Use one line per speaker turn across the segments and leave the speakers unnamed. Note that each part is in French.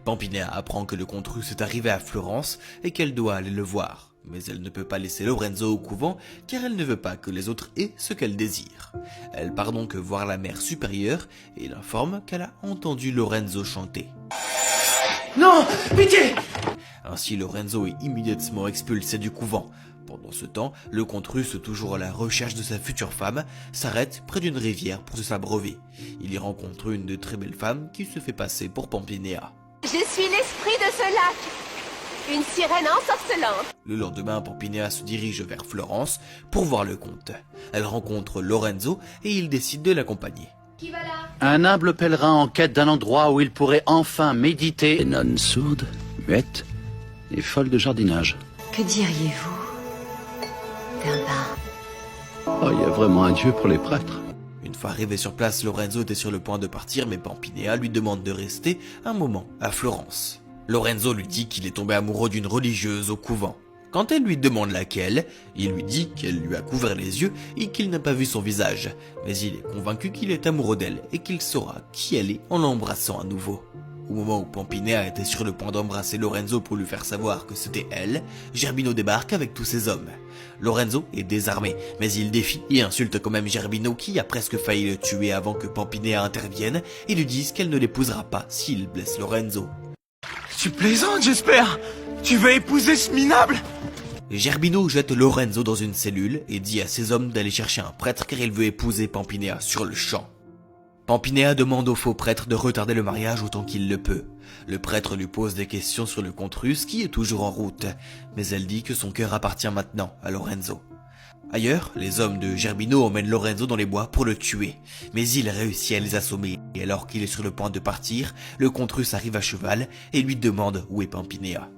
Pampinea apprend que le comte russe est arrivé à Florence et qu'elle doit aller le voir. Mais elle ne peut pas laisser Lorenzo au couvent car elle ne veut pas que les autres aient ce qu'elle désire. Elle part donc voir la mère supérieure et l'informe qu'elle a entendu Lorenzo chanter.
Non, pitié!
Ainsi Lorenzo est immédiatement expulsé du couvent. Pendant ce temps, le comte russe, toujours à la recherche de sa future femme, s'arrête près d'une rivière pour s'abreuver. Il y rencontre une de très belles femmes qui se fait passer pour Pampinea.
Je suis l'esprit de ce lac, une sirène ensorcelante.
Le lendemain, Pampinea se dirige vers Florence pour voir le comte. Elle rencontre Lorenzo et il décide de l'accompagner.
Qui va là?
Un humble pèlerin en quête d'un endroit où il pourrait enfin méditer. Des nonnes sourdes, muettes et folles de jardinage.
Que diriez-vous d'un bain?
Oh, il y a vraiment un dieu pour les prêtres.
Une fois arrivé sur place, Lorenzo était sur le point de partir, mais Pampinea lui demande de rester un moment à Florence. Lorenzo lui dit qu'il est tombé amoureux d'une religieuse au couvent. Quand elle lui demande laquelle, il lui dit qu'elle lui a couvert les yeux et qu'il n'a pas vu son visage, mais il est convaincu qu'il est amoureux d'elle et qu'il saura qui elle est en l'embrassant à nouveau. Au moment où Pampinea était sur le point d'embrasser Lorenzo pour lui faire savoir que c'était elle, Gerbino débarque avec tous ses hommes. Lorenzo est désarmé, mais il défie et insulte quand même Gerbino qui a presque failli le tuer avant que Pampinea intervienne et lui dise qu'elle ne l'épousera pas s'il blesse Lorenzo.
Tu plaisantes, j'espère. Tu veux épouser ce minable?
Gerbino jette Lorenzo dans une cellule et dit à ses hommes d'aller chercher un prêtre car il veut épouser Pampinea sur le champ. Pampinea demande au faux prêtre de retarder le mariage autant qu'il le peut. Le prêtre lui pose des questions sur le comte russe qui est toujours en route, mais elle dit que son cœur appartient maintenant à Lorenzo. Ailleurs, les hommes de Gerbino emmènent Lorenzo dans les bois pour le tuer, mais il réussit à les assommer et alors qu'il est sur le point de partir, le comte russe arrive à cheval et lui demande où est Pampinea.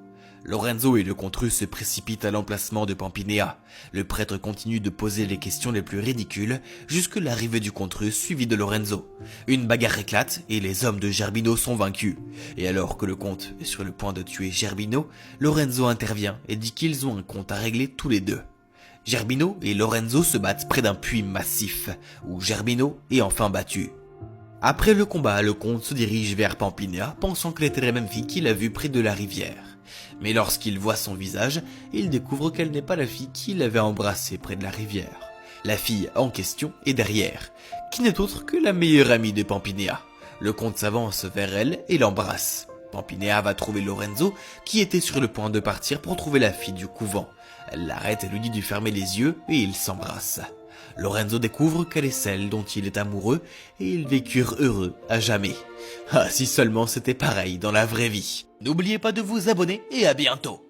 Lorenzo et le comte russe se précipitent à l'emplacement de Pampinea. Le prêtre continue de poser les questions les plus ridicules jusqu'à l'arrivée du comte russe suivi de Lorenzo. Une bagarre éclate et les hommes de Gerbino sont vaincus. Et alors que le comte est sur le point de tuer Gerbino, Lorenzo intervient et dit qu'ils ont un compte à régler tous les deux. Gerbino et Lorenzo se battent près d'un puits massif, où Gerbino est enfin battu. Après le combat, le comte se dirige vers Pampinea, pensant qu'elle était la même fille qu'il a vue près de la rivière. Mais lorsqu'il voit son visage, il découvre qu'elle n'est pas la fille qu'il avait embrassée près de la rivière. La fille en question est derrière, qui n'est autre que la meilleure amie de Pampinea. Le comte s'avance vers elle et l'embrasse. Pampinea va trouver Lorenzo, qui était sur le point de partir pour trouver la fille du couvent. Elle l'arrête et lui dit de fermer les yeux et ils s'embrassent. Lorenzo découvre qu'elle est celle dont il est amoureux et ils vécurent heureux à jamais. Ah, si seulement c'était pareil dans la vraie vie. N'oubliez pas de vous abonner et à bientôt.